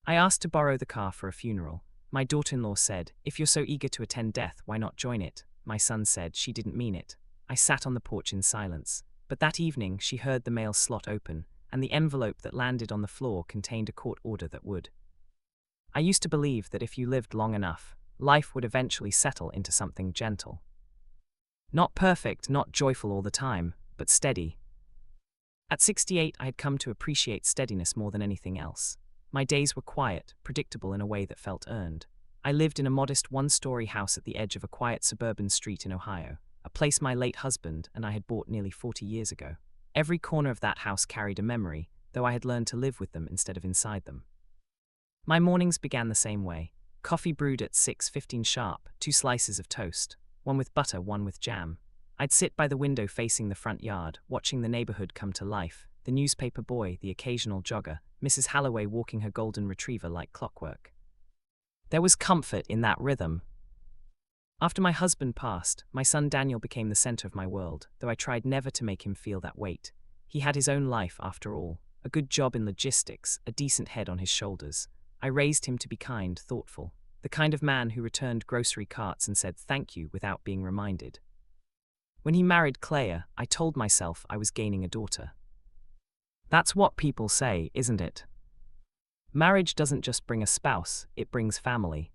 I asked to borrow the car for a funeral. My daughter-in-law said, "If you're so eager to attend death, why not join it?" My son said she didn't mean it. I sat on the porch in silence. But that evening she heard the mail slot open, and the envelope that landed on the floor contained a court order that would. I used to believe that if you lived long enough, life would eventually settle into something gentle. Not perfect, not joyful all the time, but steady. At 68, I had come to appreciate steadiness more than anything else. My days were quiet, predictable in a way that felt earned. I lived in a modest one-story house at the edge of a quiet suburban street in Ohio, a place my late husband and I had bought nearly 40 years ago. Every corner of that house carried a memory, though I had learned to live with them instead of inside them. My mornings began the same way. Coffee brewed at 6:15 sharp, 2 slices of toast, one with butter, one with jam. I'd sit by the window facing the front yard, watching the neighborhood come to life, the newspaper boy, the occasional jogger, Mrs. Halloway walking her golden retriever like clockwork. There was comfort in that rhythm. After my husband passed, my son Daniel became the center of my world, though I tried never to make him feel that weight. He had his own life after all, a good job in logistics, a decent head on his shoulders. I raised him to be kind, thoughtful, the kind of man who returned grocery carts and said thank you without being reminded. When he married Clea, I told myself I was gaining a daughter. That's what people say, isn't it? Marriage doesn't just bring a spouse, it brings family.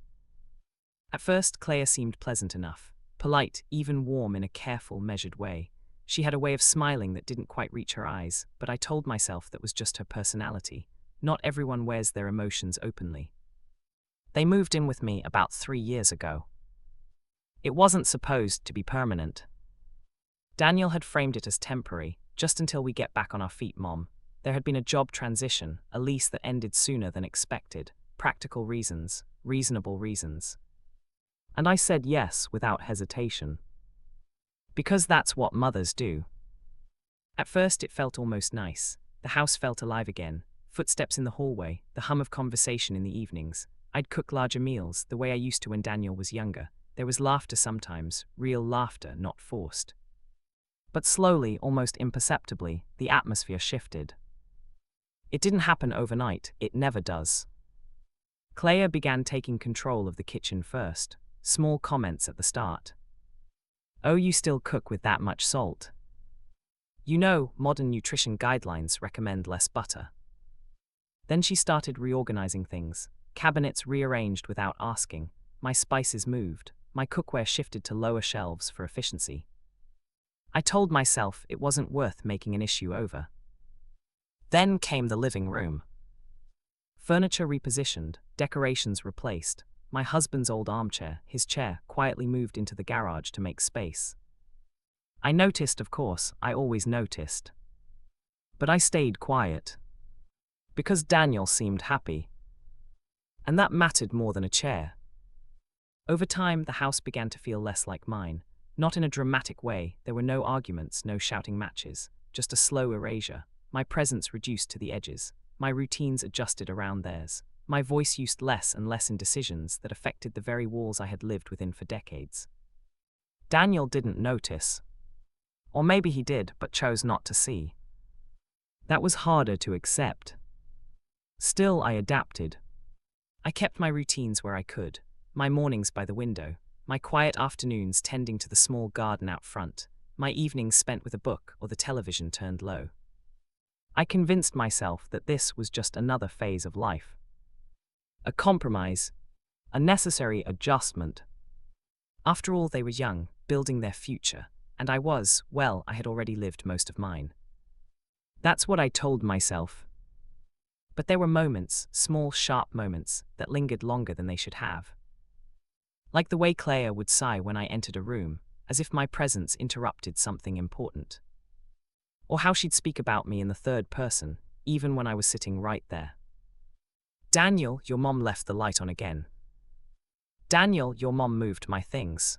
At first, Clea seemed pleasant enough, polite, even warm in a careful, measured way. She had a way of smiling that didn't quite reach her eyes, but I told myself that was just her personality. Not everyone wears their emotions openly. They moved in with me about 3 years ago. It wasn't supposed to be permanent. Daniel had framed it as temporary, just until we get back on our feet, Mom. There had been a job transition, a lease that ended sooner than expected, practical reasons, reasonable reasons. And I said yes without hesitation. Because that's what mothers do. At first it felt almost nice. The house felt alive again. Footsteps in the hallway, the hum of conversation in the evenings. I'd cook larger meals, the way I used to when Daniel was younger. There was laughter sometimes, real laughter, not forced. But slowly, almost imperceptibly, the atmosphere shifted. It didn't happen overnight, it never does. Clea began taking control of the kitchen first, small comments at the start. "Oh, you still cook with that much salt. You know, modern nutrition guidelines recommend less butter." Then she started reorganizing things, cabinets rearranged without asking, my spices moved, my cookware shifted to lower shelves for efficiency. I told myself it wasn't worth making an issue over. Then came the living room. Furniture repositioned, decorations replaced. My husband's old armchair, his chair, quietly moved into the garage to make space. I noticed, of course, I always noticed. But I stayed quiet. Because Daniel seemed happy. And that mattered more than a chair. Over time, the house began to feel less like mine. Not in a dramatic way, there were no arguments, no shouting matches, just a slow erasure. My presence reduced to the edges. My routines adjusted around theirs. My voice used less and less in decisions that affected the very walls I had lived within for decades. Daniel didn't notice. Or maybe he did, but chose not to see. That was harder to accept. Still, I adapted. I kept my routines where I could. My mornings by the window. My quiet afternoons tending to the small garden out front. My evenings spent with a book or the television turned low. I convinced myself that this was just another phase of life. A compromise. A necessary adjustment. After all, they were young, building their future, and I had already lived most of mine. That's what I told myself. But there were moments, small, sharp moments, that lingered longer than they should have. Like the way Clea would sigh when I entered a room, as if my presence interrupted something important. Or how she'd speak about me in the third person, even when I was sitting right there. "Daniel, your mom left the light on again." "Daniel, your mom moved my things."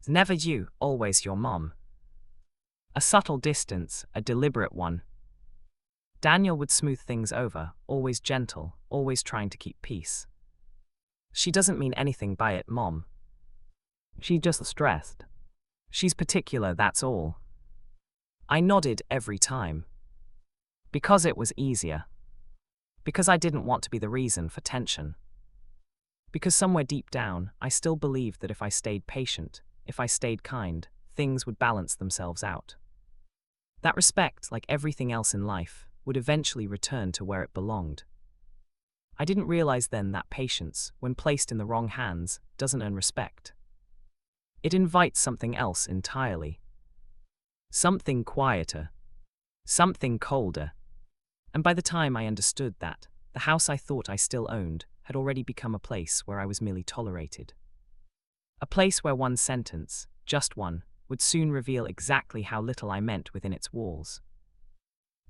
"Never you, always your mom." A subtle distance, a deliberate one. Daniel would smooth things over, always gentle, always trying to keep peace. "She doesn't mean anything by it, Mom. She's just stressed. She's particular, that's all." I nodded every time. Because it was easier. Because I didn't want to be the reason for tension. Because somewhere deep down, I still believed that if I stayed patient, if I stayed kind, things would balance themselves out. That respect, like everything else in life, would eventually return to where it belonged. I didn't realize then that patience, when placed in the wrong hands, doesn't earn respect. It invites something else entirely. Something quieter. Something colder. And by the time I understood that, the house I thought I still owned had already become a place where I was merely tolerated. A place where one sentence, just one, would soon reveal exactly how little I meant within its walls.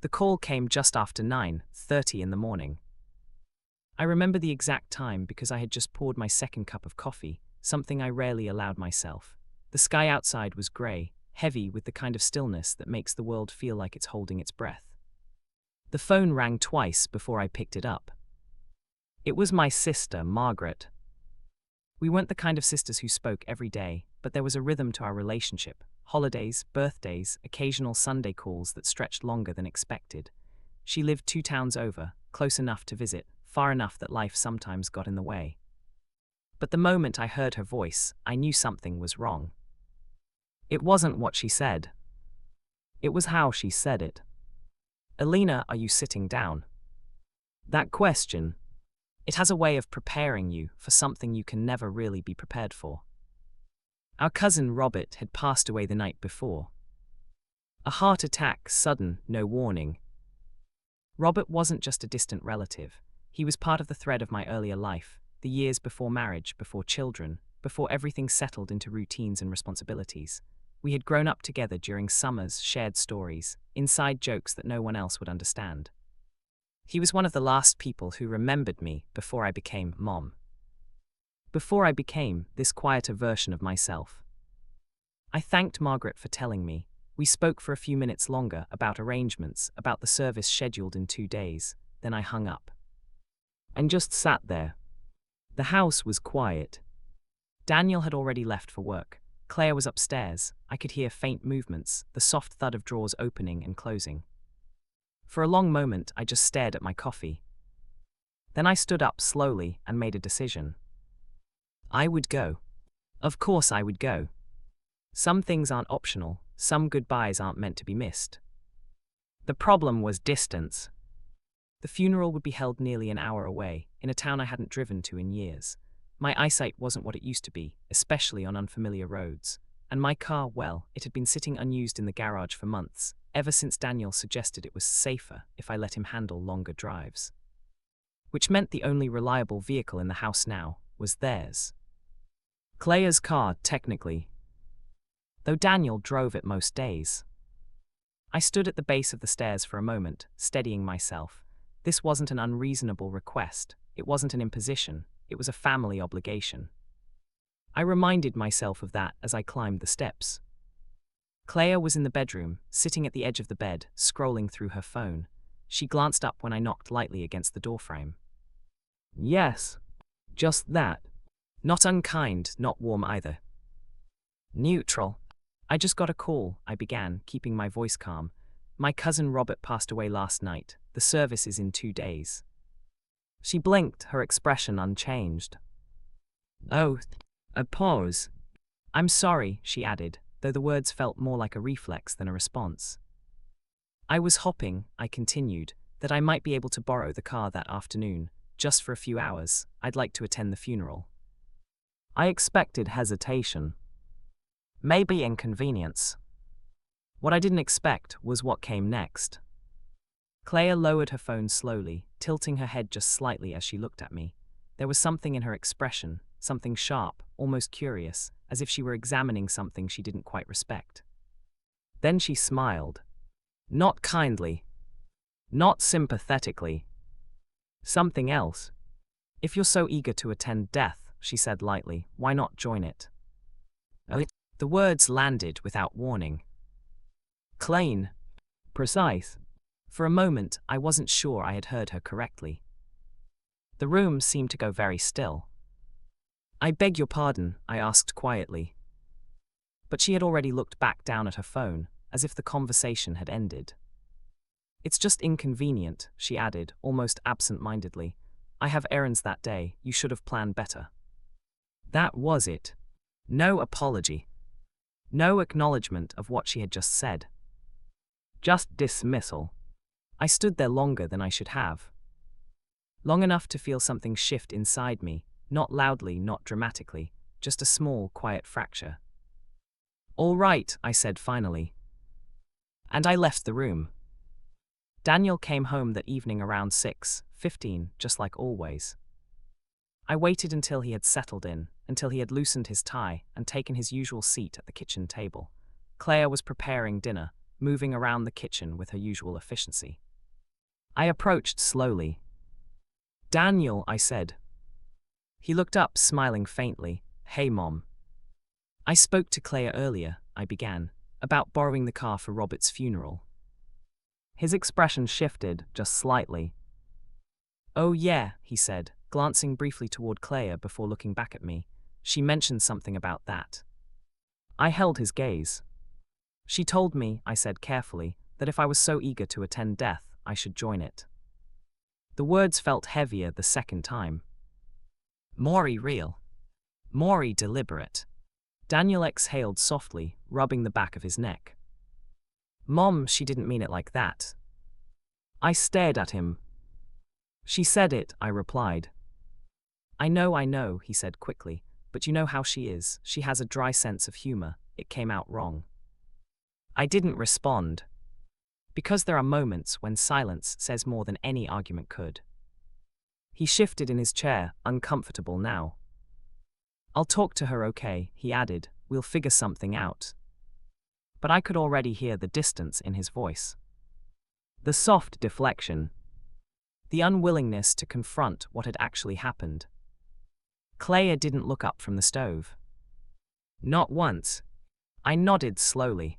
The call came just after 9:30 in the morning. I remember the exact time because I had just poured my second cup of coffee, something I rarely allowed myself. The sky outside was grey, heavy with the kind of stillness that makes the world feel like it's holding its breath. The phone rang twice before I picked it up. It was my sister, Margaret. We weren't the kind of sisters who spoke every day, but there was a rhythm to our relationship. Holidays, birthdays, occasional Sunday calls that stretched longer than expected. She lived 2 towns over, close enough to visit, far enough that life sometimes got in the way. But the moment I heard her voice, I knew something was wrong. It wasn't what she said. It was how she said it. "Alina, are you sitting down?" That question, it has a way of preparing you for something you can never really be prepared for. Our cousin Robert had passed away the night before. A heart attack, sudden, no warning. Robert wasn't just a distant relative. He was part of the thread of my earlier life, the years before marriage, before children, before everything settled into routines and responsibilities. We had grown up together during summers, shared stories, inside jokes that no one else would understand. He was one of the last people who remembered me before I became Mom. Before I became this quieter version of myself. I thanked Margaret for telling me. We spoke for a few minutes longer about arrangements, about the service scheduled in 2 days, then I hung up. And just sat there. The house was quiet. Daniel had already left for work. Claire was upstairs. I could hear faint movements, the soft thud of drawers opening and closing. For a long moment, I just stared at my coffee. Then I stood up slowly and made a decision. I would go. Of course I would go. Some things aren't optional, some goodbyes aren't meant to be missed. The problem was distance. The funeral would be held nearly an hour away, in a town I hadn't driven to in years. My eyesight wasn't what it used to be, especially on unfamiliar roads. And my car, well, it had been sitting unused in the garage for months, ever since Daniel suggested it was safer if I let him handle longer drives. Which meant the only reliable vehicle in the house now was theirs. Claire's car, technically, though Daniel drove it most days. I stood at the base of the stairs for a moment, steadying myself. This wasn't an unreasonable request, it wasn't an imposition, it was a family obligation. I reminded myself of that as I climbed the steps. Claire was in the bedroom, sitting at the edge of the bed, scrolling through her phone. She glanced up when I knocked lightly against the doorframe. Yes, just that. Not unkind, not warm either. Neutral. I just got a call, I began, keeping my voice calm. My cousin Robert passed away last night. The service is in 2 days. She blinked, her expression unchanged. Oh, a pause. I'm sorry, she added, though the words felt more like a reflex than a response. I was hoping, I continued, that I might be able to borrow the car that afternoon, just for a few hours. I'd like to attend the funeral. I expected hesitation. Maybe inconvenience. What I didn't expect was what came next. Claire lowered her phone slowly, tilting her head just slightly as she looked at me. There was something in her expression, something sharp, almost curious, as if she were examining something she didn't quite respect. Then she smiled. Not kindly. Not sympathetically. Something else. If you're so eager to attend death, she said lightly, why not join it? The words landed without warning. Plain. Precise. For a moment, I wasn't sure I had heard her correctly. The room seemed to go very still. I beg your pardon, I asked quietly. But she had already looked back down at her phone, as if the conversation had ended. It's just inconvenient, she added, almost absent-mindedly. I have errands that day, you should have planned better. That was it. No apology. No acknowledgement of what she had just said. Just dismissal. I stood there longer than I should have. Long enough to feel something shift inside me, not loudly, not dramatically, just a small, quiet fracture. All right, I said finally. And I left the room. Daniel came home that evening around 6:15, just like always. I waited until he had settled in, until he had loosened his tie and taken his usual seat at the kitchen table. Claire was preparing dinner, moving around the kitchen with her usual efficiency. I approached slowly. Daniel, I said. He looked up, smiling faintly. Hey, Mom. I spoke to Claire earlier, I began, about borrowing the car for Robert's funeral. His expression shifted, just slightly. Oh yeah, he said, glancing briefly toward Claire before looking back at me. She mentioned something about that. I held his gaze. She told me, I said carefully, that if I was so eager to attend death, I should join it. The words felt heavier the second time. Maury real. Maury deliberate. Daniel exhaled softly, rubbing the back of his neck. Mom, she didn't mean it like that. I stared at him. She said it, I replied. I know, he said quickly, but you know how she is. She has a dry sense of humor. It came out wrong. I didn't respond. Because there are moments when silence says more than any argument could. He shifted in his chair, uncomfortable now. I'll talk to her, okay, he added. We'll figure something out. But I could already hear the distance in his voice. The soft deflection. The unwillingness to confront what had actually happened. Claire didn't look up from the stove. Not once. I nodded slowly.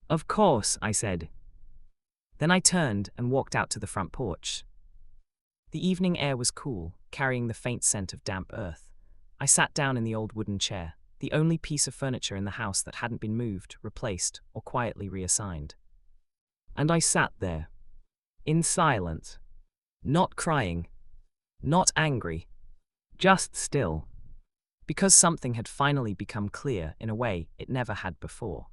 Of course, I said. Then I turned and walked out to the front porch. The evening air was cool, carrying the faint scent of damp earth. I sat down in the old wooden chair, the only piece of furniture in the house that hadn't been moved, replaced, or quietly reassigned. And I sat there, in silence, not crying, not angry, just still, because something had finally become clear in a way it never had before.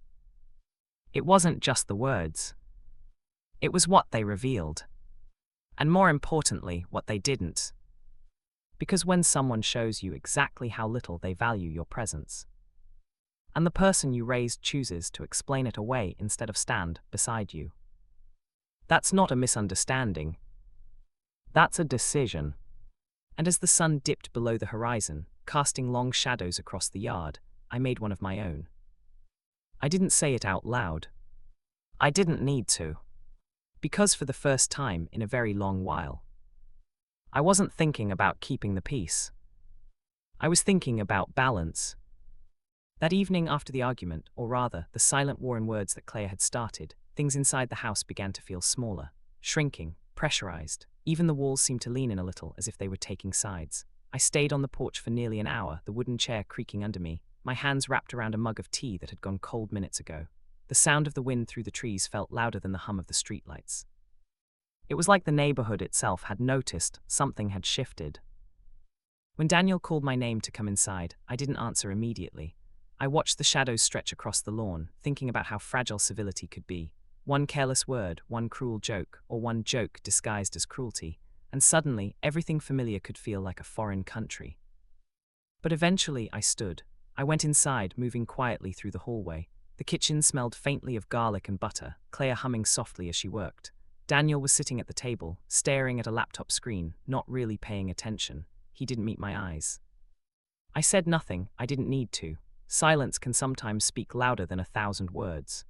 It wasn't just the words. It was what they revealed. And more importantly, what they didn't. Because when someone shows you exactly how little they value your presence, and the person you raised chooses to explain it away instead of stand beside you, that's not a misunderstanding. That's a decision. And as the sun dipped below the horizon, casting long shadows across the yard, I made one of my own. I didn't say it out loud. I didn't need to. Because for the first time in a very long while, I wasn't thinking about keeping the peace. I was thinking about balance. That evening after the argument, or rather, the silent war in words that Claire had started, things inside the house began to feel smaller, shrinking, pressurized. Even the walls seemed to lean in a little as if they were taking sides. I stayed on the porch for nearly an hour, the wooden chair creaking under me, my hands wrapped around a mug of tea that had gone cold minutes ago. The sound of the wind through the trees felt louder than the hum of the streetlights. It was like the neighborhood itself had noticed something had shifted. When Daniel called my name to come inside, I didn't answer immediately. I watched the shadows stretch across the lawn, thinking about how fragile civility could be. One careless word, one cruel joke, or one joke disguised as cruelty, and suddenly everything familiar could feel like a foreign country. But eventually I stood. I went inside, moving quietly through the hallway. The kitchen smelled faintly of garlic and butter, Claire humming softly as she worked. Daniel was sitting at the table, staring at a laptop screen, not really paying attention. He didn't meet my eyes. I said nothing. I didn't need to. Silence can sometimes speak louder than 1,000 words.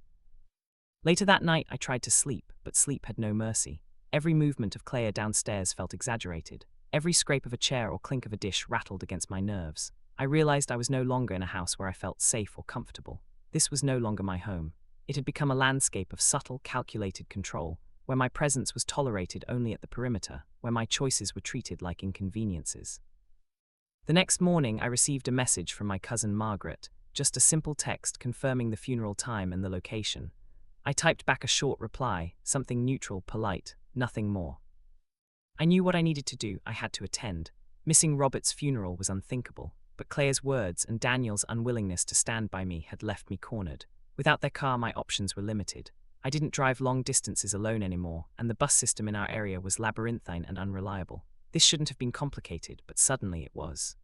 Later that night I tried to sleep, but sleep had no mercy. Every movement of Claire downstairs felt exaggerated. Every scrape of a chair or clink of a dish rattled against my nerves. I realized I was no longer in a house where I felt safe or comfortable. This was no longer my home. It had become a landscape of subtle, calculated control, where my presence was tolerated only at the perimeter, where my choices were treated like inconveniences. The next morning I received a message from my cousin Margaret, just a simple text confirming the funeral time and the location. I typed back a short reply, something neutral, polite, nothing more. I knew what I needed to do. I had to attend. Missing Robert's funeral was unthinkable, but Claire's words and Daniel's unwillingness to stand by me had left me cornered. Without their car, my options were limited. I didn't drive long distances alone anymore, and the bus system in our area was labyrinthine and unreliable. This shouldn't have been complicated, but suddenly it was.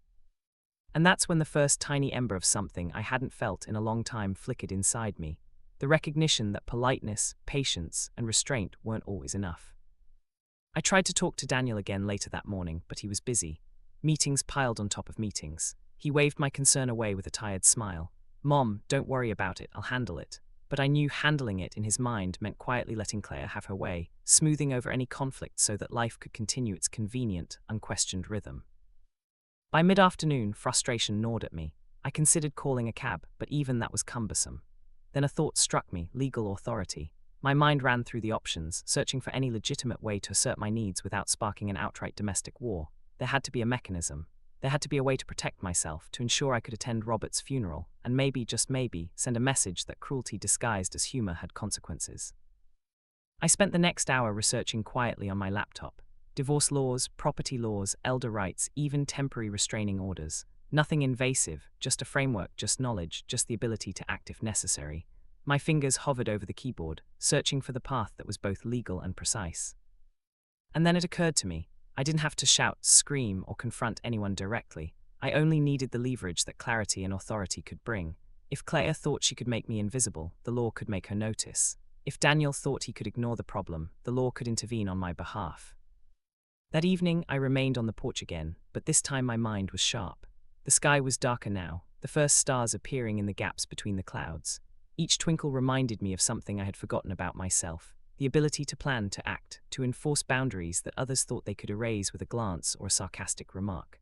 And that's when the first tiny ember of something I hadn't felt in a long time flickered inside me. The recognition that politeness, patience, and restraint weren't always enough. I tried to talk to Daniel again later that morning, but he was busy. Meetings piled on top of meetings. He waved my concern away with a tired smile. "Mom, don't worry about it, I'll handle it." But I knew handling it in his mind meant quietly letting Claire have her way, smoothing over any conflict so that life could continue its convenient, unquestioned rhythm. By mid-afternoon, frustration gnawed at me. I considered calling a cab, but even that was cumbersome. Then a thought struck me: legal authority. My mind ran through the options, searching for any legitimate way to assert my needs without sparking an outright domestic war. There had to be a mechanism. There had to be a way to protect myself, to ensure I could attend Robert's funeral, and maybe, just maybe, send a message that cruelty disguised as humor had consequences. I spent the next hour researching quietly on my laptop. Divorce laws, property laws, elder rights, even temporary restraining orders. Nothing invasive, just a framework, just knowledge, just the ability to act if necessary. My fingers hovered over the keyboard, searching for the path that was both legal and precise. And then it occurred to me. I didn't have to shout, scream, or confront anyone directly. I only needed the leverage that clarity and authority could bring. If Claire thought she could make me invisible, the law could make her notice. If Daniel thought he could ignore the problem, the law could intervene on my behalf. That evening, I remained on the porch again, but this time my mind was sharp. The sky was darker now, the first stars appearing in the gaps between the clouds. Each twinkle reminded me of something I had forgotten about myself. The ability to plan, to act, to enforce boundaries that others thought they could erase with a glance or a sarcastic remark.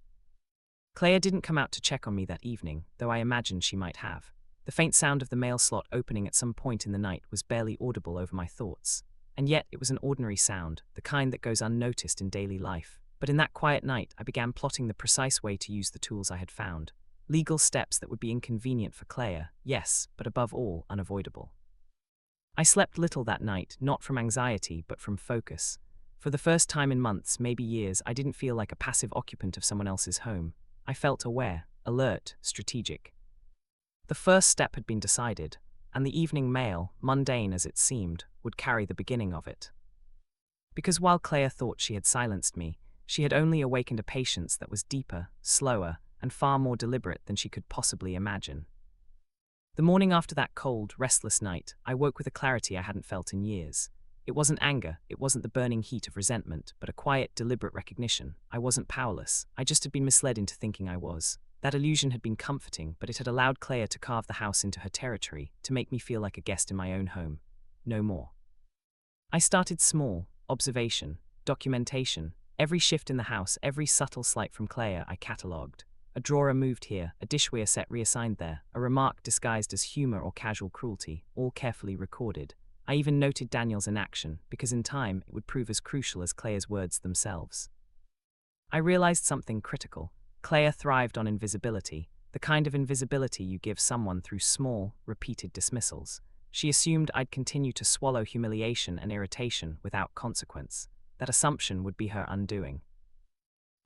Claire didn't come out to check on me that evening, though I imagined she might have. The faint sound of the mail slot opening at some point in the night was barely audible over my thoughts. And yet it was an ordinary sound, the kind that goes unnoticed in daily life. But in that quiet night, I began plotting the precise way to use the tools I had found. Legal steps that would be inconvenient for Claire, yes, but above all, unavoidable. I slept little that night, not from anxiety, but from focus. For the first time in months, maybe years, I didn't feel like a passive occupant of someone else's home. I felt aware, alert, strategic. The first step had been decided, and the evening mail, mundane as it seemed, would carry the beginning of it. Because while Claire thought she had silenced me, she had only awakened a patience that was deeper, slower, and far more deliberate than she could possibly imagine. The morning after that cold, restless night, I woke with a clarity I hadn't felt in years. It wasn't anger, it wasn't the burning heat of resentment, but a quiet, deliberate recognition. I wasn't powerless, I just had been misled into thinking I was. That illusion had been comforting, but it had allowed Claire to carve the house into her territory, to make me feel like a guest in my own home. No more. I started small: observation, documentation. Every shift in the house, every subtle slight from Claire, I catalogued. A drawer moved here, a dishware set reassigned there, a remark disguised as humor or casual cruelty, all carefully recorded. I even noted Daniel's inaction, because in time it would prove as crucial as Claire's words themselves. I realized something critical. Claire thrived on invisibility, the kind of invisibility you give someone through small, repeated dismissals. She assumed I'd continue to swallow humiliation and irritation without consequence. That assumption would be her undoing.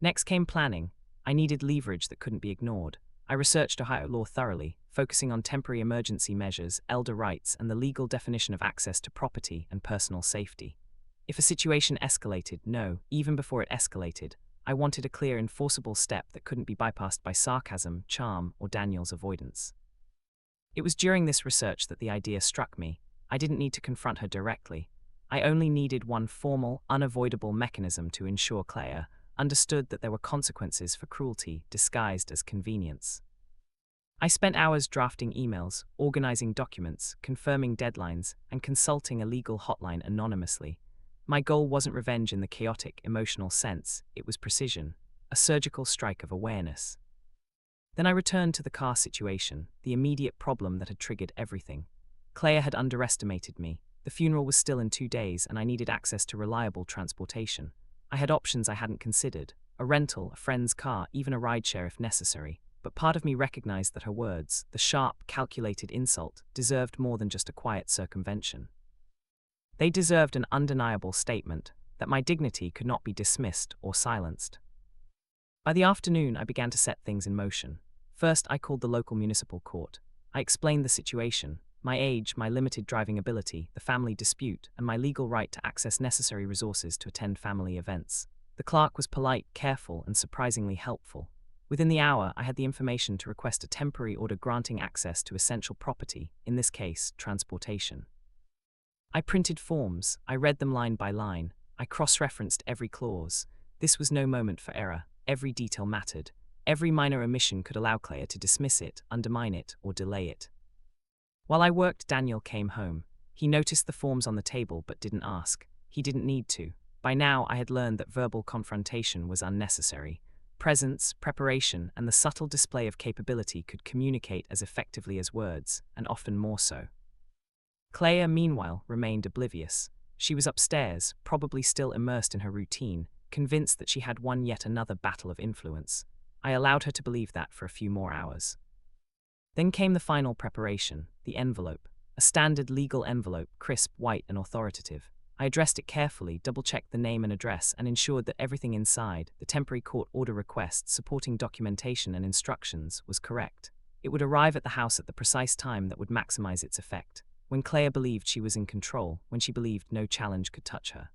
Next came planning. I needed leverage that couldn't be ignored. I researched Ohio law thoroughly, focusing on temporary emergency measures, elder rights, and the legal definition of access to property and personal safety. If a situation escalated, even before it escalated, I wanted a clear, enforceable step that couldn't be bypassed by sarcasm, charm, or Daniel's avoidance. It was during this research that the idea struck me. I didn't need to confront her directly. I only needed one formal, unavoidable mechanism to ensure Claire understood that there were consequences for cruelty disguised as convenience. I spent hours drafting emails, organizing documents, confirming deadlines, and consulting a legal hotline anonymously. My goal wasn't revenge in the chaotic, emotional sense, it was precision, a surgical strike of awareness. Then I returned to the car situation, the immediate problem that had triggered everything. Claire had underestimated me. The funeral was still in 2 days, and I needed access to reliable transportation. I had options I hadn't considered: a rental, a friend's car, even a rideshare if necessary. But part of me recognized that her words, the sharp, calculated insult, deserved more than just a quiet circumvention. They deserved an undeniable statement that my dignity could not be dismissed or silenced. By the afternoon, I began to set things in motion. First, I called the local municipal court. I explained the situation: my age, my limited driving ability, the family dispute, and my legal right to access necessary resources to attend family events. The clerk was polite, careful, and surprisingly helpful. Within the hour, I had the information to request a temporary order granting access to essential property, in this case, transportation. I printed forms, I read them line by line, I cross-referenced every clause. This was no moment for error, every detail mattered. Every minor omission could allow Claire to dismiss it, undermine it, or delay it. While I worked, Daniel came home. He noticed the forms on the table but didn't ask. He didn't need to. By now, I had learned that verbal confrontation was unnecessary. Presence, preparation, and the subtle display of capability could communicate as effectively as words, and often more so. Claire, meanwhile, remained oblivious. She was upstairs, probably still immersed in her routine, convinced that she had won yet another battle of influence. I allowed her to believe that for a few more hours. Then came the final preparation, the envelope. A standard legal envelope, crisp, white, and authoritative. I addressed it carefully, double-checked the name and address, and ensured that everything inside, the temporary court order request, supporting documentation and instructions, was correct. It would arrive at the house at the precise time that would maximize its effect, when Claire believed she was in control, when she believed no challenge could touch her.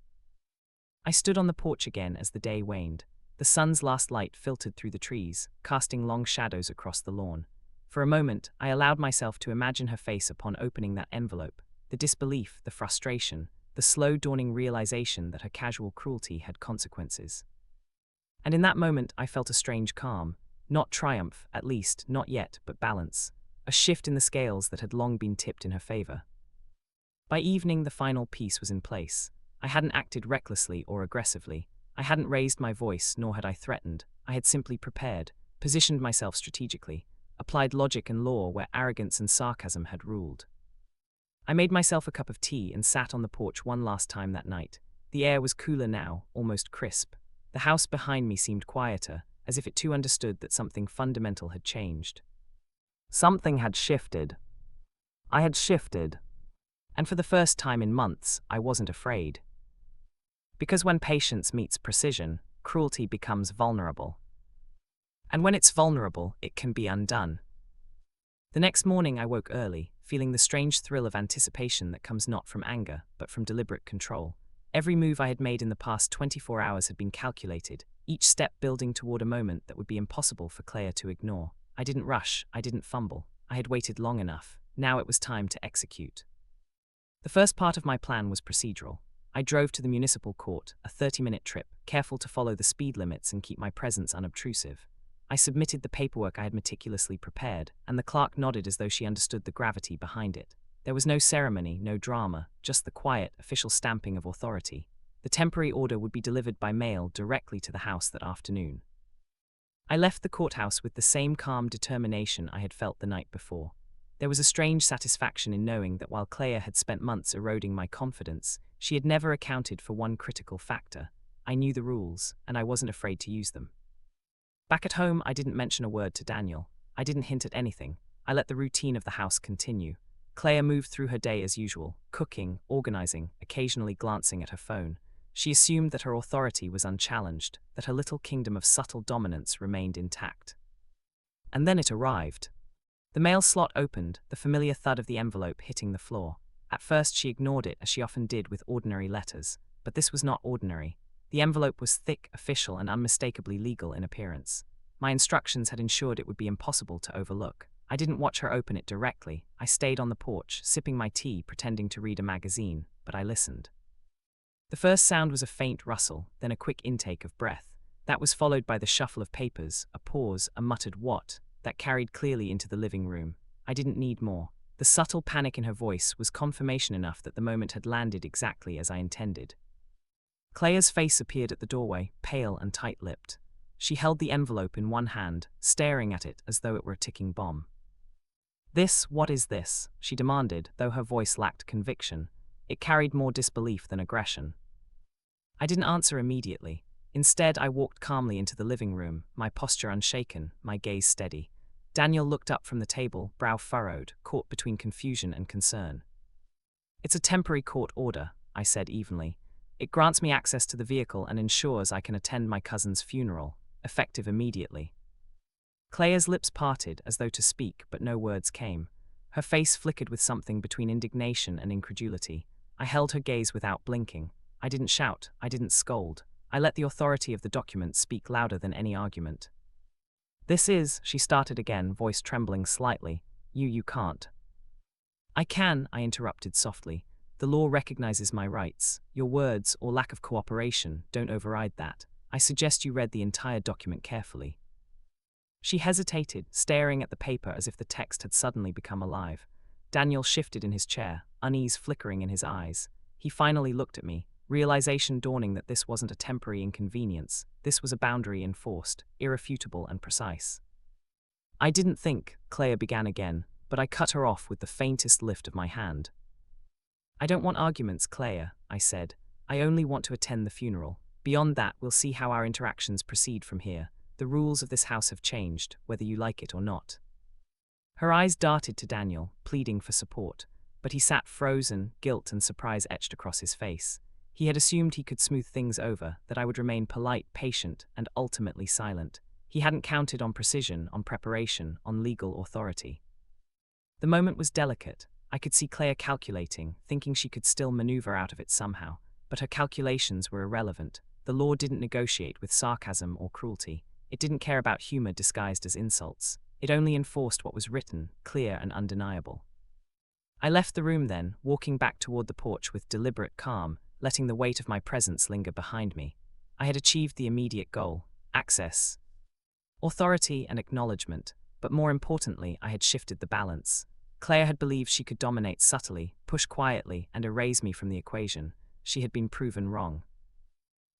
I stood on the porch again as the day waned. The sun's last light filtered through the trees, casting long shadows across the lawn. For a moment, I allowed myself to imagine her face upon opening that envelope, the disbelief, the frustration, the slow dawning realization that her casual cruelty had consequences. And in that moment, I felt a strange calm, not triumph, at least, not yet, but balance, a shift in the scales that had long been tipped in her favor. By evening, the final piece was in place. I hadn't acted recklessly or aggressively. I hadn't raised my voice, nor had I threatened. I had simply prepared, positioned myself strategically, applied logic and law where arrogance and sarcasm had ruled. I made myself a cup of tea and sat on the porch one last time that night. The air was cooler now, almost crisp. The house behind me seemed quieter, as if it too understood that something fundamental had changed. Something had shifted. I had shifted. And for the first time in months, I wasn't afraid. Because when patience meets precision, cruelty becomes vulnerable. And when it's vulnerable, it can be undone. The next morning I woke early, feeling the strange thrill of anticipation that comes not from anger, but from deliberate control. Every move I had made in the past 24 hours had been calculated, each step building toward a moment that would be impossible for Claire to ignore. I didn't rush, I didn't fumble. I had waited long enough. Now it was time to execute. The first part of my plan was procedural. I drove to the municipal court, a 30-minute trip, careful to follow the speed limits and keep my presence unobtrusive. I submitted the paperwork I had meticulously prepared, and the clerk nodded as though she understood the gravity behind it. There was no ceremony, no drama, just the quiet, official stamping of authority. The temporary order would be delivered by mail directly to the house that afternoon. I left the courthouse with the same calm determination I had felt the night before. There was a strange satisfaction in knowing that while Claire had spent months eroding my confidence, she had never accounted for one critical factor. I knew the rules, and I wasn't afraid to use them. Back at home, I didn't mention a word to Daniel. I didn't hint at anything. I let the routine of the house continue. Claire moved through her day as usual, cooking, organizing, occasionally glancing at her phone. She assumed that her authority was unchallenged, that her little kingdom of subtle dominance remained intact. And then it arrived. The mail slot opened, the familiar thud of the envelope hitting the floor. At first she ignored it, as she often did with ordinary letters. But this was not ordinary. The envelope was thick, official, and unmistakably legal in appearance. My instructions had ensured it would be impossible to overlook. I didn't watch her open it directly. I stayed on the porch, sipping my tea, pretending to read a magazine, but I listened. The first sound was a faint rustle, then a quick intake of breath. That was followed by the shuffle of papers, a pause, a muttered "what?" that carried clearly into the living room. I didn't need more. The subtle panic in her voice was confirmation enough that the moment had landed exactly as I intended. Claire's face appeared at the doorway, pale and tight-lipped. She held the envelope in one hand, staring at it as though it were a ticking bomb. What is this?" she demanded, though her voice lacked conviction. It carried more disbelief than aggression. I didn't answer immediately. Instead, I walked calmly into the living room, my posture unshaken, my gaze steady. Daniel looked up from the table, brow furrowed, caught between confusion and concern. "It's a temporary court order," I said evenly. It grants me access to the vehicle and ensures I can attend my cousin's funeral, effective immediately. Claire's lips parted as though to speak, but no words came. Her face flickered with something between indignation and incredulity. I held her gaze without blinking. I didn't shout, I didn't scold. I let the authority of the document speak louder than any argument. This is, she started again, voice trembling slightly. You can't. I can, I interrupted softly. The law recognizes my rights. Your words, or lack of cooperation, don't override that. I suggest you read the entire document carefully. She hesitated, staring at the paper as if the text had suddenly become alive. Daniel shifted in his chair, unease flickering in his eyes. He finally looked at me, realization dawning that this wasn't a temporary inconvenience. This was a boundary enforced, irrefutable and precise. I didn't think, Claire began again, but I cut her off with the faintest lift of my hand. I don't want arguments, Claire, I said. I only want to attend the funeral. Beyond that, we'll see how our interactions proceed from here. The rules of this house have changed, whether you like it or not. Her eyes darted to Daniel, pleading for support, but he sat frozen, guilt and surprise etched across his face. He had assumed he could smooth things over, that I would remain polite, patient, and ultimately silent. He hadn't counted on precision, on preparation, on legal authority. The moment was delicate. I could see Claire calculating, thinking she could still maneuver out of it somehow, but her calculations were irrelevant. The law didn't negotiate with sarcasm or cruelty. It didn't care about humor disguised as insults. It only enforced what was written, clear and undeniable. I left the room then, walking back toward the porch with deliberate calm, letting the weight of my presence linger behind me. I had achieved the immediate goal: access, authority and acknowledgement, but more importantly, I had shifted the balance. Claire had believed she could dominate subtly, push quietly, and erase me from the equation. She had been proven wrong.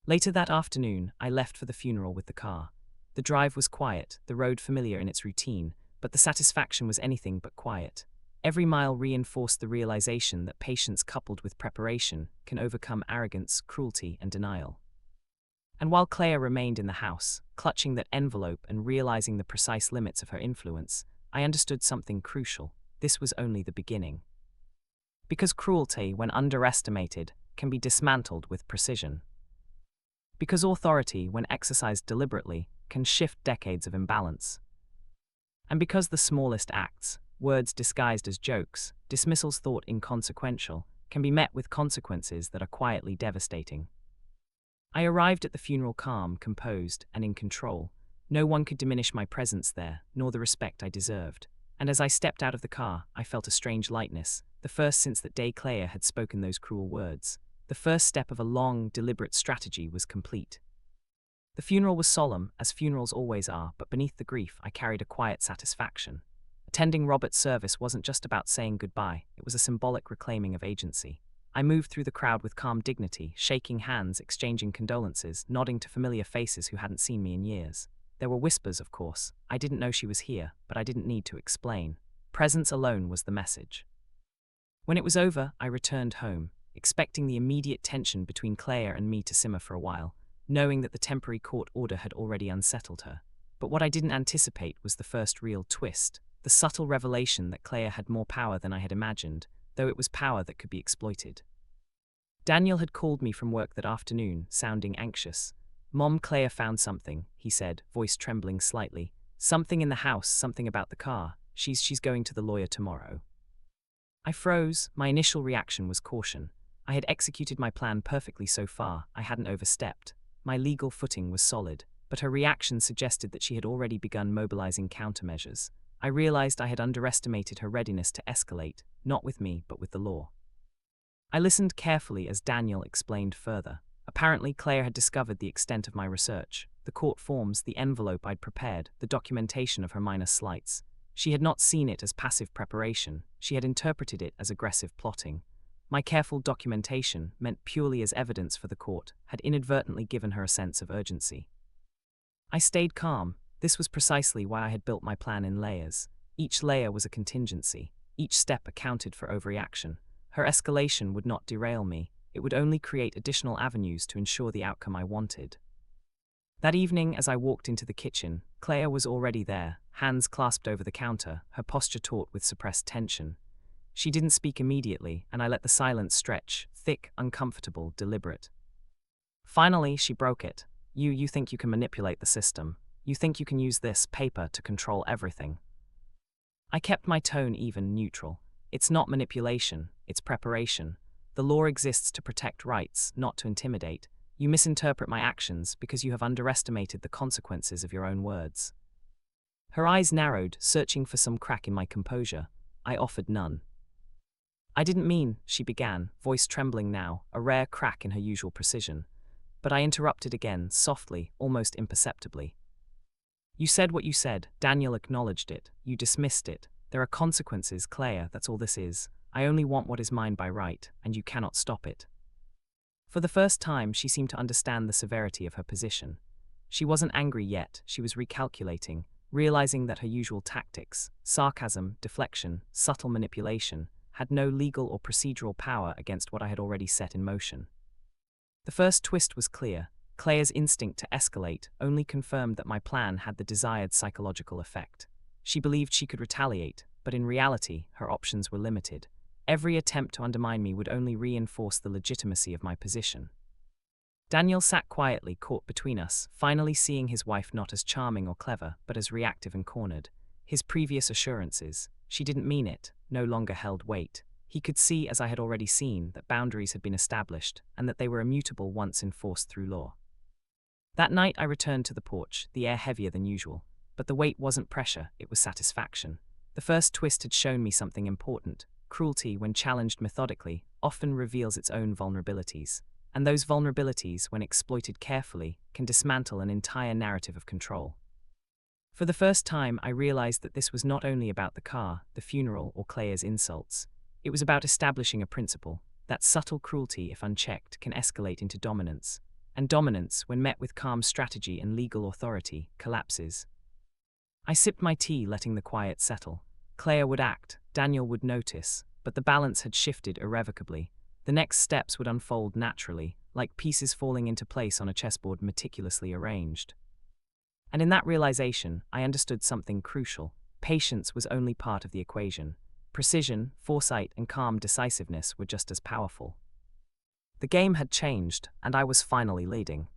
Later that afternoon, I left for the funeral with the car. The drive was quiet, the road familiar in its routine, but the satisfaction was anything but quiet. Every mile reinforced the realization that patience coupled with preparation can overcome arrogance, cruelty, and denial. And while Claire remained in the house, clutching that envelope and realizing the precise limits of her influence, I understood something crucial. This was only the beginning. Because cruelty, when underestimated, can be dismantled with precision. Because authority, when exercised deliberately, can shift decades of imbalance. And because the smallest acts, words disguised as jokes, dismissals thought inconsequential, can be met with consequences that are quietly devastating. I arrived at the funeral calm, composed, and in control. No one could diminish my presence there, nor the respect I deserved. And as I stepped out of the car, I felt a strange lightness, the first since that day Claire had spoken those cruel words. The first step of a long, deliberate strategy was complete. The funeral was solemn, as funerals always are, but beneath the grief I carried a quiet satisfaction. Attending Robert's service wasn't just about saying goodbye, it was a symbolic reclaiming of agency. I moved through the crowd with calm dignity, shaking hands, exchanging condolences, nodding to familiar faces who hadn't seen me in years. There were whispers, of course. I didn't know she was here, but I didn't need to explain. Presence alone was the message. When it was over, I returned home, expecting the immediate tension between Claire and me to simmer for a while, knowing that the temporary court order had already unsettled her. But what I didn't anticipate was the first real twist, the subtle revelation that Claire had more power than I had imagined, though it was power that could be exploited. Daniel had called me from work that afternoon, sounding anxious. "Mom, Claire found something," he said, voice trembling slightly. "Something in the house, something about the car. She's going to the lawyer tomorrow." I froze. My initial reaction was caution. I had executed my plan perfectly so far, I hadn't overstepped. My legal footing was solid, but her reaction suggested that she had already begun mobilizing countermeasures. I realized I had underestimated her readiness to escalate, not with me, but with the law. I listened carefully as Daniel explained further. Apparently, Claire had discovered the extent of my research, the court forms, the envelope I'd prepared, the documentation of her minor slights. She had not seen it as passive preparation, she had interpreted it as aggressive plotting. My careful documentation, meant purely as evidence for the court, had inadvertently given her a sense of urgency. I stayed calm. This was precisely why I had built my plan in layers. Each layer was a contingency. Each step accounted for overreaction. Her escalation would not derail me. It would only create additional avenues to ensure the outcome I wanted. That evening, as I walked into the kitchen, Claire was already there, hands clasped over the counter, her posture taut with suppressed tension. She didn't speak immediately, and I let the silence stretch, thick, uncomfortable, deliberate. Finally, she broke it. You think you can manipulate the system. You think you can use this paper to control everything. I kept my tone even, neutral. It's not manipulation, it's preparation. The law exists to protect rights, not to intimidate. You misinterpret my actions because you have underestimated the consequences of your own words. Her eyes narrowed, searching for some crack in my composure. I offered none. I didn't mean, she began, voice trembling now, a rare crack in her usual precision. But I interrupted again, softly, almost imperceptibly. You said what you said. Daniel acknowledged it. You dismissed it. There are consequences, Claire, that's all this is. I only want what is mine by right, and you cannot stop it. For the first time, she seemed to understand the severity of her position. She wasn't angry yet, she was recalculating, realizing that her usual tactics, sarcasm, deflection, subtle manipulation, had no legal or procedural power against what I had already set in motion. The first twist was clear. Claire's instinct to escalate only confirmed that my plan had the desired psychological effect. She believed she could retaliate, but in reality, her options were limited. Every attempt to undermine me would only reinforce the legitimacy of my position. Daniel sat quietly, caught between us, finally seeing his wife not as charming or clever, but as reactive and cornered. His previous assurances, she didn't mean it, no longer held weight. He could see, as I had already seen, that boundaries had been established, and that they were immutable once enforced through law. That night I returned to the porch, the air heavier than usual. But the weight wasn't pressure, it was satisfaction. The first twist had shown me something important. Cruelty, when challenged methodically, often reveals its own vulnerabilities. And those vulnerabilities, when exploited carefully, can dismantle an entire narrative of control. For the first time, I realized that this was not only about the car, the funeral, or Claire's insults. It was about establishing a principle, that subtle cruelty, if unchecked, can escalate into dominance. And dominance, when met with calm strategy and legal authority, collapses. I sipped my tea, letting the quiet settle. Claire would act, Daniel would notice, but the balance had shifted irrevocably. The next steps would unfold naturally, like pieces falling into place on a chessboard meticulously arranged. And in that realization, I understood something crucial. Patience was only part of the equation. Precision, foresight, and calm decisiveness were just as powerful. The game had changed, and I was finally leading.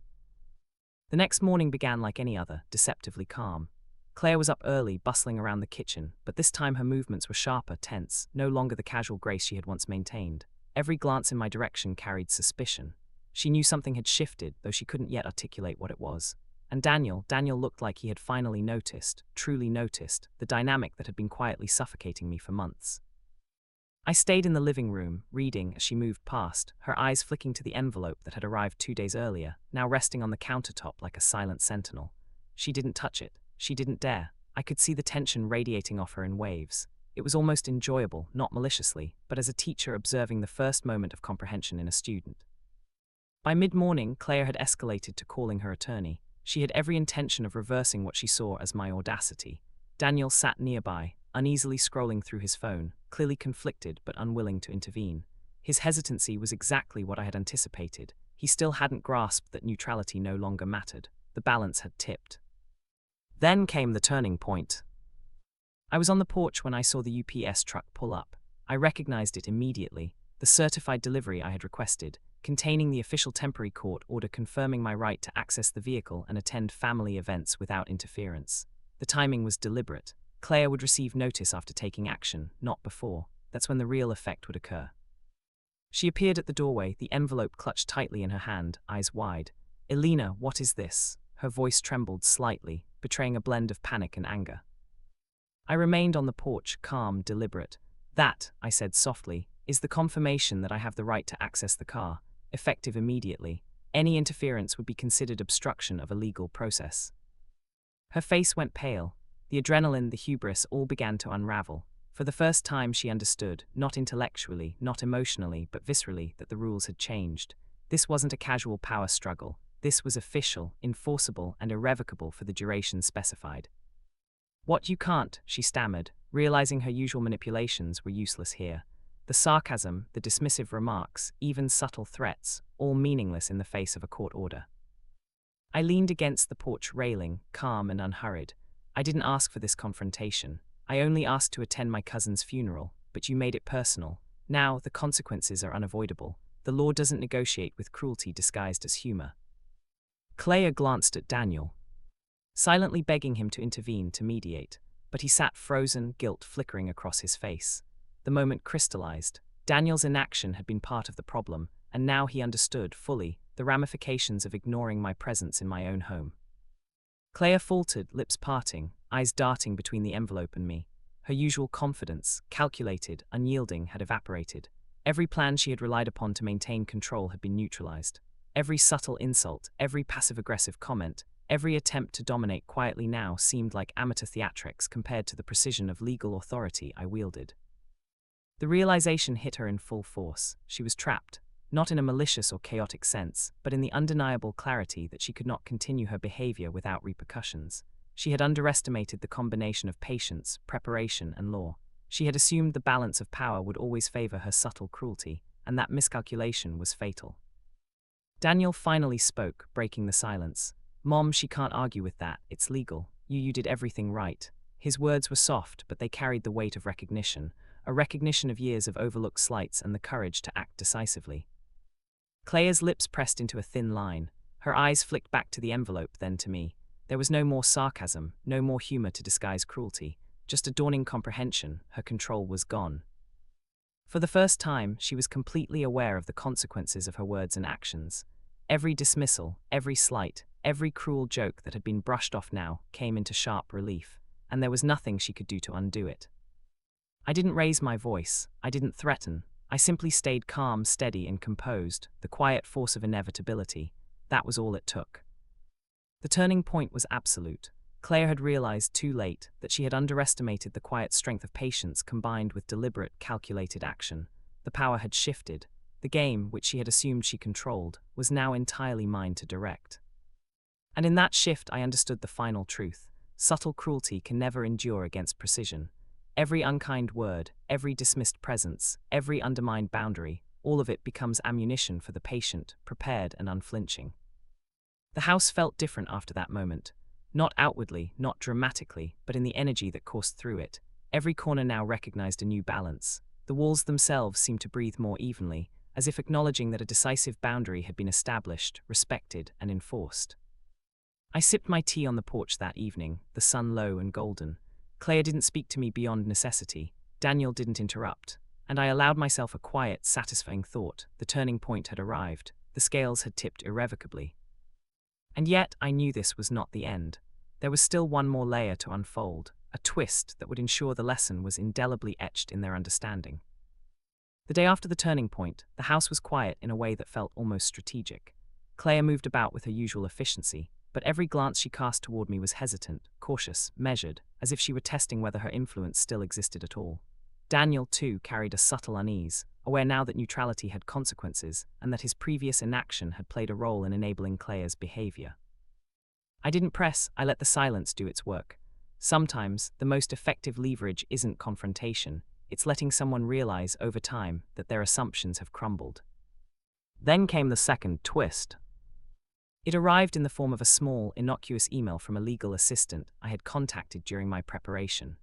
The next morning began like any other, deceptively calm. Claire was up early, bustling around the kitchen, but this time her movements were sharper, tense, no longer the casual grace she had once maintained. Every glance in my direction carried suspicion. She knew something had shifted, though she couldn't yet articulate what it was. And Daniel looked like he had finally noticed, truly noticed, the dynamic that had been quietly suffocating me for months. I stayed in the living room, reading as she moved past, her eyes flicking to the envelope that had arrived 2 days earlier, now resting on the countertop like a silent sentinel. She didn't touch it. She didn't dare. I could see the tension radiating off her in waves. It was almost enjoyable, not maliciously, but as a teacher observing the first moment of comprehension in a student. By mid-morning, Claire had escalated to calling her attorney. She had every intention of reversing what she saw as my audacity. Daniel sat nearby, uneasily scrolling through his phone, clearly conflicted but unwilling to intervene. His hesitancy was exactly what I had anticipated. He still hadn't grasped that neutrality no longer mattered. The balance had tipped. Then came the turning point. I was on the porch when I saw the UPS truck pull up. I recognized it immediately, the certified delivery I had requested, containing the official temporary court order confirming my right to access the vehicle and attend family events without interference. The timing was deliberate. Claire would receive notice after taking action, not before. That's when the real effect would occur. She appeared at the doorway, the envelope clutched tightly in her hand, eyes wide. "Elena, what is this?" Her voice trembled slightly, betraying a blend of panic and anger. I remained on the porch, calm, deliberate. "That," I said softly, "is the confirmation that I have the right to access the car, effective immediately. Any interference would be considered obstruction of a legal process." Her face went pale. The adrenaline, the hubris, all began to unravel. For the first time she understood, not intellectually, not emotionally, but viscerally, that the rules had changed. This wasn't a casual power struggle. This was official, enforceable, and irrevocable for the duration specified. "What you can't," she stammered, realizing her usual manipulations were useless here. The sarcasm, the dismissive remarks, even subtle threats, all meaningless in the face of a court order. I leaned against the porch railing, calm and unhurried. I didn't ask for this confrontation. I only asked to attend my cousin's funeral. but you made it personal. Now, the consequences are unavoidable. The law doesn't negotiate with cruelty disguised as humor. Claire glanced at Daniel, silently begging him to intervene to mediate, but he sat frozen, guilt flickering across his face. The moment crystallized. Daniel's inaction had been part of the problem, and now he understood, fully, the ramifications of ignoring my presence in my own home. Claire faltered, lips parting, eyes darting between the envelope and me. Her usual confidence, calculated, unyielding, had evaporated. Every plan she had relied upon to maintain control had been neutralized. Every subtle insult, every passive-aggressive comment, every attempt to dominate quietly now seemed like amateur theatrics compared to the precision of legal authority I wielded. The realization hit her in full force. She was trapped, not in a malicious or chaotic sense, but in the undeniable clarity that she could not continue her behavior without repercussions. She had underestimated the combination of patience, preparation, and law. She had assumed the balance of power would always favor her subtle cruelty, and that miscalculation was fatal. Daniel finally spoke, breaking the silence. "Mom, she can't argue with that. It's legal. You did everything right." His words were soft, but they carried the weight of recognition, a recognition of years of overlooked slights and the courage to act decisively. Claire's lips pressed into a thin line. Her eyes flicked back to the envelope, then to me. There was no more sarcasm, no more humor to disguise cruelty, just a dawning comprehension. Her control was gone. For the first time, she was completely aware of the consequences of her words and actions. Every dismissal, every slight, every cruel joke that had been brushed off now came into sharp relief, and there was nothing she could do to undo it. I didn't raise my voice. I didn't threaten. I simply stayed calm, steady, and composed, the quiet force of inevitability. That was all it took. The turning point was absolute. Claire had realized too late that she had underestimated the quiet strength of patience combined with deliberate, calculated action. The power had shifted. The game, which she had assumed she controlled, was now entirely mine to direct. And in that shift I understood the final truth. Subtle cruelty can never endure against precision. Every unkind word, every dismissed presence, every undermined boundary, all of it becomes ammunition for the patient, prepared and unflinching. The house felt different after that moment. Not outwardly, not dramatically, but in the energy that coursed through it. Every corner now recognized a new balance. The walls themselves seemed to breathe more evenly, as if acknowledging that a decisive boundary had been established, respected, and enforced. I sipped my tea on the porch that evening, the sun low and golden. Claire didn't speak to me beyond necessity. Daniel didn't interrupt. And I allowed myself a quiet, satisfying thought. The turning point had arrived. The scales had tipped irrevocably. And yet, I knew this was not the end. There was still one more layer to unfold, a twist that would ensure the lesson was indelibly etched in their understanding. The day after the turning point, the house was quiet in a way that felt almost strategic. Claire moved about with her usual efficiency, but every glance she cast toward me was hesitant, cautious, measured, as if she were testing whether her influence still existed at all. Daniel, too, carried a subtle unease, aware now that neutrality had consequences and that his previous inaction had played a role in enabling Claire's behavior. I didn't press, I let the silence do its work. Sometimes, the most effective leverage isn't confrontation, it's letting someone realize over time that their assumptions have crumbled. Then came the second twist. It arrived in the form of a small, innocuous email from a legal assistant I had contacted during my preparation.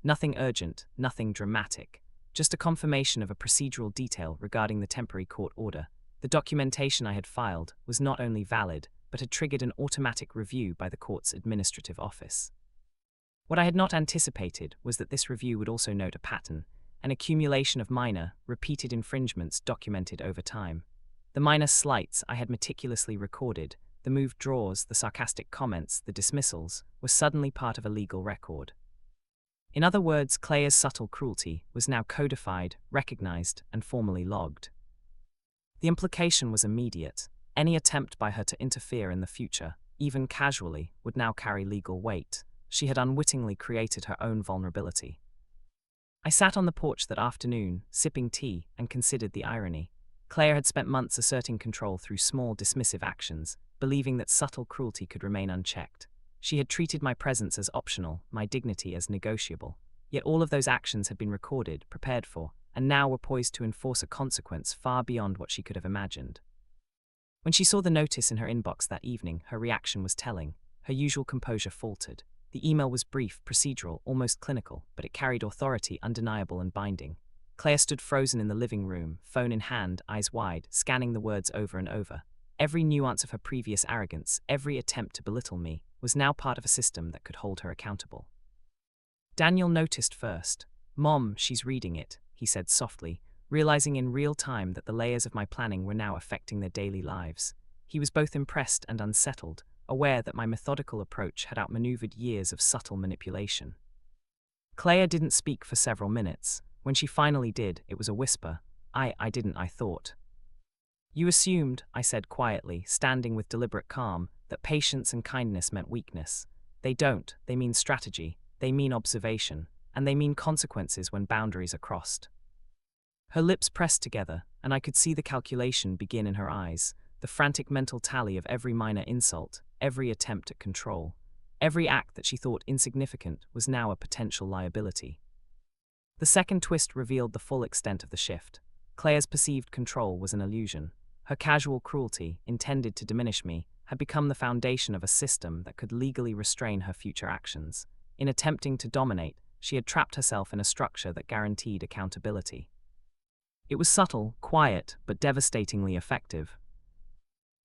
Nothing urgent, nothing dramatic, just a confirmation of a procedural detail regarding the temporary court order. The documentation I had filed was not only valid, but had triggered an automatic review by the court's administrative office. What I had not anticipated was that this review would also note a pattern, an accumulation of minor, repeated infringements documented over time. The minor slights I had meticulously recorded, the moved drawers, the sarcastic comments, the dismissals, were suddenly part of a legal record. In other words, Claire's subtle cruelty was now codified, recognized, and formally logged. The implication was immediate. Any attempt by her to interfere in the future, even casually, would now carry legal weight. She had unwittingly created her own vulnerability. I sat on the porch that afternoon, sipping tea, and considered the irony. Claire had spent months asserting control through small, dismissive actions, believing that subtle cruelty could remain unchecked. She had treated my presence as optional, my dignity as negotiable. Yet all of those actions had been recorded, prepared for, and now were poised to enforce a consequence far beyond what she could have imagined. When she saw the notice in her inbox that evening, her reaction was telling. Her usual composure faltered. The email was brief, procedural, almost clinical, but it carried authority, undeniable and binding. Claire stood frozen in the living room, phone in hand, eyes wide, scanning the words over and over. Every nuance of her previous arrogance, every attempt to belittle me, was now part of a system that could hold her accountable. Daniel noticed first. "Mom, she's reading it," he said softly, realizing in real time that the layers of my planning were now affecting their daily lives. He was both impressed and unsettled, aware that my methodical approach had outmaneuvered years of subtle manipulation. Claire didn't speak for several minutes. When she finally did, it was a whisper. I didn't, I thought. "You assumed," I said quietly, standing with deliberate calm, "that patience and kindness meant weakness. They don't. They mean strategy. They mean observation. And they mean consequences when boundaries are crossed." Her lips pressed together, and I could see the calculation begin in her eyes, the frantic mental tally of every minor insult, every attempt at control. Every act that she thought insignificant was now a potential liability. The second twist revealed the full extent of the shift. Claire's perceived control was an illusion. Her casual cruelty, intended to diminish me, had become the foundation of a system that could legally restrain her future actions. In attempting to dominate, she had trapped herself in a structure that guaranteed accountability. It was subtle, quiet, but devastatingly effective.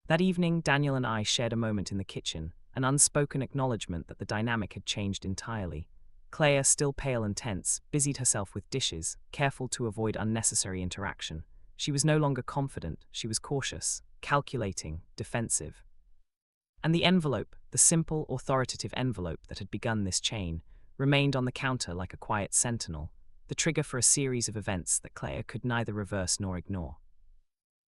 That evening, Daniel and I shared a moment in the kitchen, an unspoken acknowledgement that the dynamic had changed entirely. Claire, still pale and tense, busied herself with dishes, careful to avoid unnecessary interaction. She was no longer confident, she was cautious, calculating, defensive. And the envelope, the simple, authoritative envelope that had begun this chain, remained on the counter like a quiet sentinel, the trigger for a series of events that Claire could neither reverse nor ignore.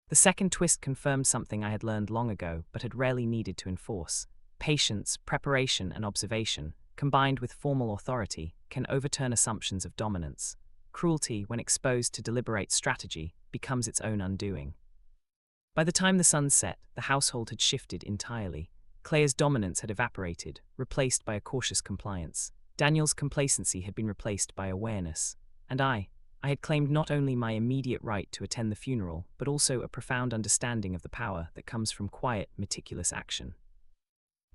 The second twist confirmed something I had learned long ago but had rarely needed to enforce. Patience, preparation, and observation, combined with formal authority, can overturn assumptions of dominance. Cruelty, when exposed to deliberate strategy, becomes its own undoing. By the time the sun set, the household had shifted entirely. Claire's dominance had evaporated, replaced by a cautious compliance. Daniel's complacency had been replaced by awareness. And I had claimed not only my immediate right to attend the funeral, but also a profound understanding of the power that comes from quiet, meticulous action.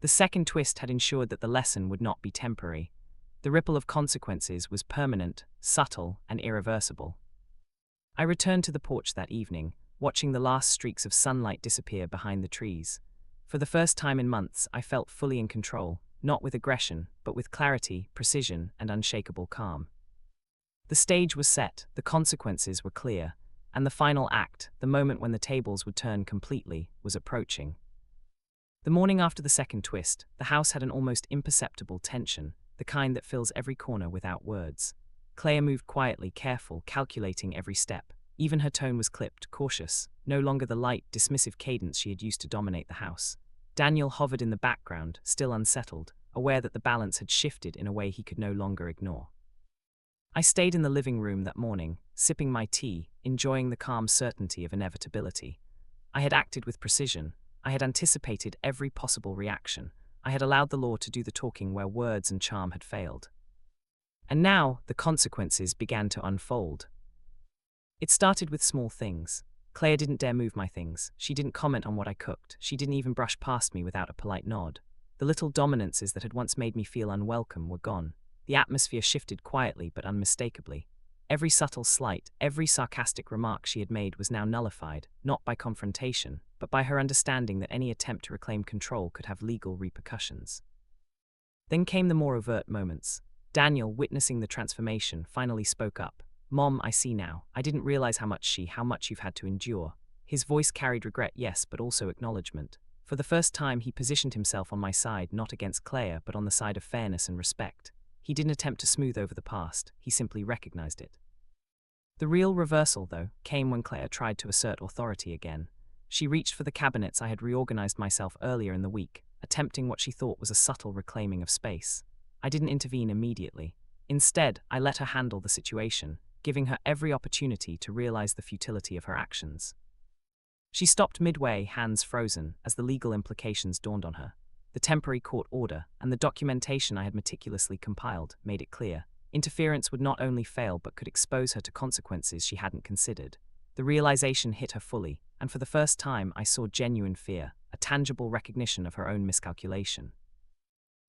The second twist had ensured that the lesson would not be temporary. The ripple of consequences was permanent, subtle, and irreversible. I returned to the porch that evening, watching the last streaks of sunlight disappear behind the trees. For the first time in months, I felt fully in control, not with aggression, but with clarity, precision, and unshakable calm. The stage was set, the consequences were clear, and the final act, the moment when the tables would turn completely, was approaching. The morning after the second twist, the house had an almost imperceptible tension, the kind that fills every corner without words. Claire moved quietly, careful, calculating every step. Even her tone was clipped, cautious, no longer the light, dismissive cadence she had used to dominate the house. Daniel hovered in the background, still unsettled, aware that the balance had shifted in a way he could no longer ignore. I stayed in the living room that morning, sipping my tea, enjoying the calm certainty of inevitability. I had acted with precision. I had anticipated every possible reaction. I had allowed the law to do the talking where words and charm had failed. And now, the consequences began to unfold. It started with small things. Claire didn't dare move my things. She didn't comment on what I cooked. She didn't even brush past me without a polite nod. The little dominances that had once made me feel unwelcome were gone. The atmosphere shifted quietly but unmistakably. Every subtle slight, every sarcastic remark she had made was now nullified, not by confrontation, but by her understanding that any attempt to reclaim control could have legal repercussions. Then came the more overt moments. Daniel, witnessing the transformation, finally spoke up. "Mom, I see now. I didn't realize how much you've had to endure." His voice carried regret, yes, but also acknowledgement. For the first time, he positioned himself on my side, not against Claire, but on the side of fairness and respect. He didn't attempt to smooth over the past, he simply recognized it. The real reversal, though, came when Claire tried to assert authority again. She reached for the cabinets I had reorganized myself earlier in the week, attempting what she thought was a subtle reclaiming of space. I didn't intervene immediately. Instead, I let her handle the situation, giving her every opportunity to realize the futility of her actions. She stopped midway, hands frozen, as the legal implications dawned on her. The temporary court order and the documentation I had meticulously compiled made it clear. Interference would not only fail but could expose her to consequences she hadn't considered. The realization hit her fully, and for the first time I saw genuine fear, a tangible recognition of her own miscalculation.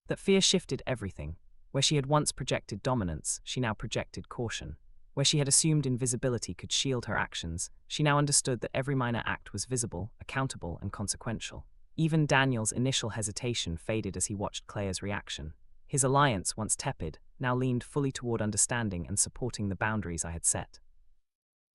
That fear shifted everything. Where she had once projected dominance, she now projected caution. Where she had assumed invisibility could shield her actions, she now understood that every minor act was visible, accountable, and consequential. Even Daniel's initial hesitation faded as he watched Claire's reaction. His alliance, once tepid, now leaned fully toward understanding and supporting the boundaries I had set.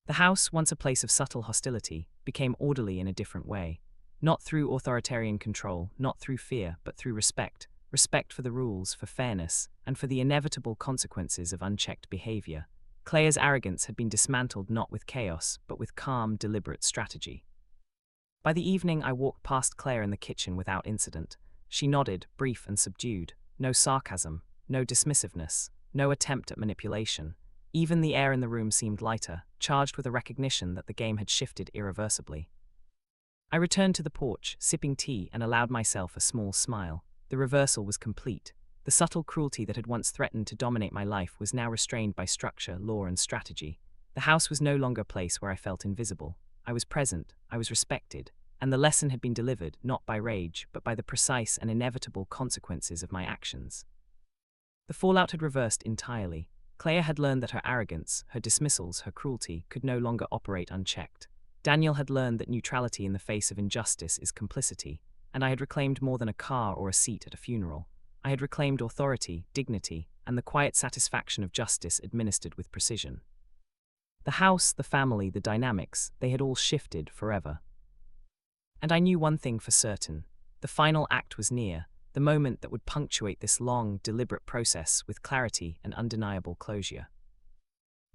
The house, once a place of subtle hostility, became orderly in a different way. Not through authoritarian control, not through fear, but through respect. Respect for the rules, for fairness, and for the inevitable consequences of unchecked behavior. Claire's arrogance had been dismantled not with chaos, but with calm, deliberate strategy. By the evening, I walked past Claire in the kitchen without incident. She nodded, brief and subdued. No sarcasm, no dismissiveness, no attempt at manipulation. Even the air in the room seemed lighter, charged with a recognition that the game had shifted irreversibly. I returned to the porch, sipping tea, and allowed myself a small smile. The reversal was complete. The subtle cruelty that had once threatened to dominate my life was now restrained by structure, law, and strategy. The house was no longer a place where I felt invisible. I was present, I was respected, and the lesson had been delivered not by rage, but by the precise and inevitable consequences of my actions. The fallout had reversed entirely. Claire had learned that her arrogance, her dismissals, her cruelty could no longer operate unchecked. Daniel had learned that neutrality in the face of injustice is complicity, and I had reclaimed more than a car or a seat at a funeral. I had reclaimed authority, dignity, and the quiet satisfaction of justice administered with precision. The house, the family, the dynamics, they had all shifted forever. And I knew one thing for certain. The final act was near, the moment that would punctuate this long, deliberate process with clarity and undeniable closure.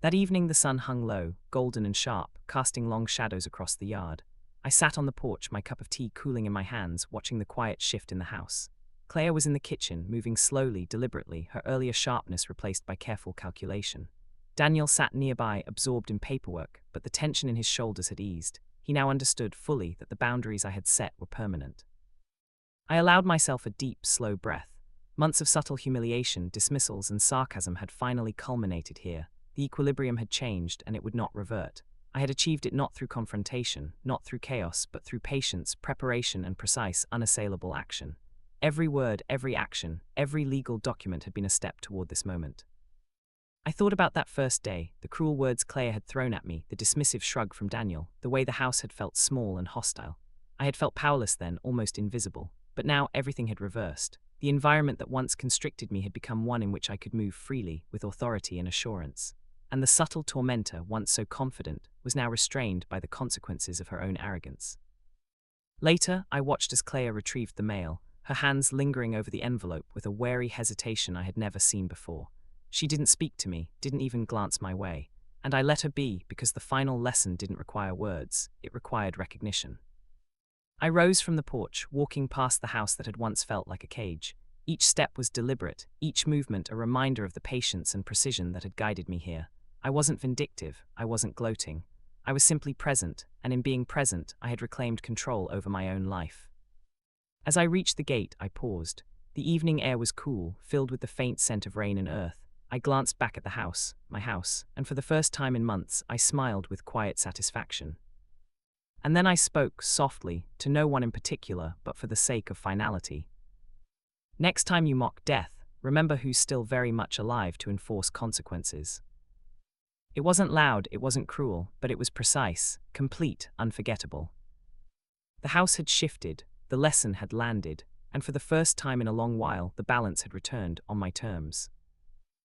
That evening the sun hung low, golden and sharp, casting long shadows across the yard. I sat on the porch, my cup of tea cooling in my hands, watching the quiet shift in the house. Claire was in the kitchen, moving slowly, deliberately, her earlier sharpness replaced by careful calculation. Daniel sat nearby, absorbed in paperwork, but the tension in his shoulders had eased. He now understood fully that the boundaries I had set were permanent. I allowed myself a deep, slow breath. Months of subtle humiliation, dismissals, and sarcasm had finally culminated here. The equilibrium had changed, and it would not revert. I had achieved it not through confrontation, not through chaos, but through patience, preparation, and precise, unassailable action. Every word, every action, every legal document had been a step toward this moment. I thought about that first day, the cruel words Claire had thrown at me, the dismissive shrug from Daniel, the way the house had felt small and hostile. I had felt powerless then, almost invisible. But now everything had reversed. The environment that once constricted me had become one in which I could move freely, with authority and assurance. And the subtle tormentor, once so confident, was now restrained by the consequences of her own arrogance. Later, I watched as Claire retrieved the mail, her hands lingering over the envelope with a wary hesitation I had never seen before. She didn't speak to me, didn't even glance my way. And I let her be because the final lesson didn't require words, it required recognition. I rose from the porch, walking past the house that had once felt like a cage. Each step was deliberate, each movement a reminder of the patience and precision that had guided me here. I wasn't vindictive, I wasn't gloating. I was simply present, and in being present, I had reclaimed control over my own life. As I reached the gate, I paused. The evening air was cool, filled with the faint scent of rain and earth. I glanced back at the house, my house, and for the first time in months, I smiled with quiet satisfaction. And then I spoke, softly, to no one in particular, but for the sake of finality. Next time you mock death, remember who's still very much alive to enforce consequences. It wasn't loud, it wasn't cruel, but it was precise, complete, unforgettable. The house had shifted, the lesson had landed, and for the first time in a long while, the balance had returned on my terms.